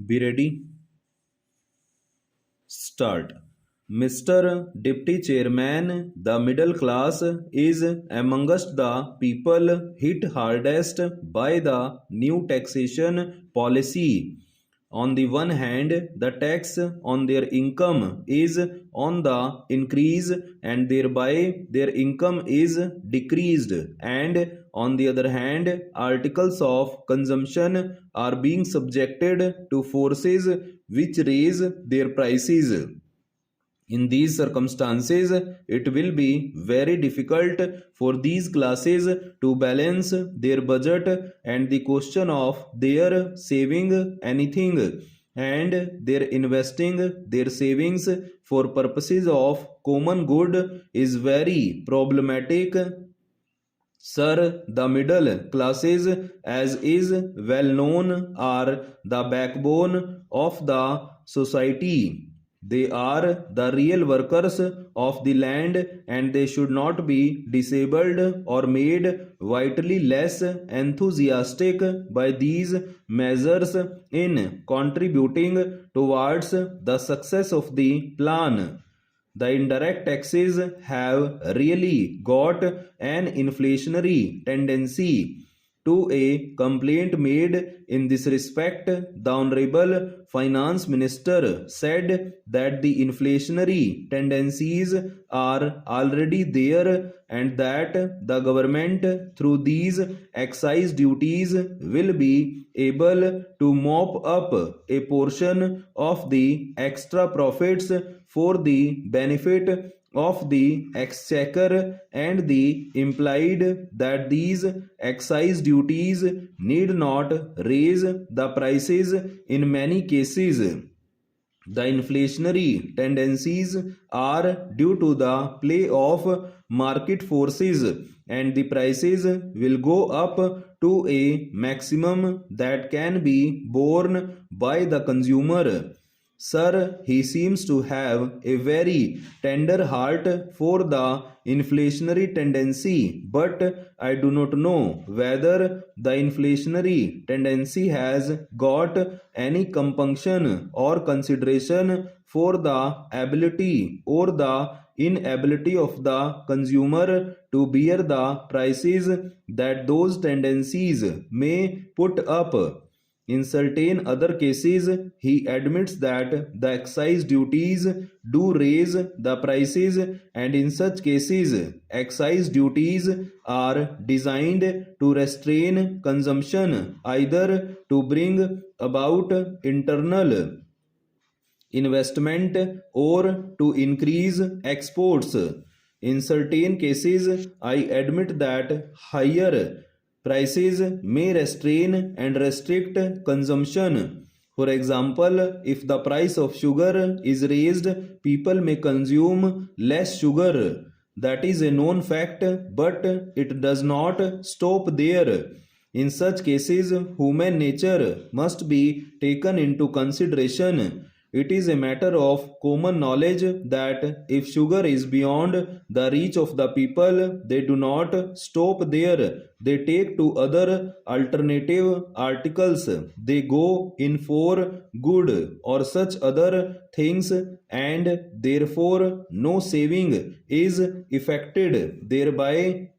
Be ready. Start. Mr. Deputy Chairman, the middle class is amongst the people hit hardest by the new taxation policy. On the one hand, the tax on their income is on the increase and thereby their income is decreased, and on the other hand, articles of consumption are being subjected to forces which raise their prices. In these circumstances, it will be very difficult for these classes to balance their budget, and the question of their saving anything and their investing their savings for purposes of common good is very problematic. Sir, the middle classes, as is well known, are the backbone of the society. They are the real workers of the land, and they should not be disabled or made vitally less enthusiastic by these measures in contributing towards the success of the plan. The indirect taxes have really got an inflationary tendency. To a complaint made in this respect, the Honorable Finance Minister said that the inflationary tendencies are already there and that the government through these excise duties will be able to mop up a portion of the extra profits for the benefit of the exchequer, and the implied that these excise duties need not raise the prices in many cases. The inflationary tendencies are due to the play of market forces, and the prices will go up to a maximum that can be borne by the consumer. Sir, he seems to have a very tender heart for the inflationary tendency, but I do not know whether the inflationary tendency has got any compunction or consideration for the ability or the inability of the consumer to bear the prices that those tendencies may put up. In certain other cases, he admits that the excise duties do raise the prices, and in such cases, excise duties are designed to restrain consumption, either to bring about internal investment or to increase exports. In certain cases, I admit that higher prices may restrain and restrict consumption. For example, if the price of sugar is raised, people may consume less sugar. That is a known fact, but it does not stop there. In such cases, human nature must be taken into consideration. It is a matter of common knowledge that if sugar is beyond the reach of the people, they do not stop there. They take to other alternative articles. They go in for good or such other things, and therefore no saving is effected thereby.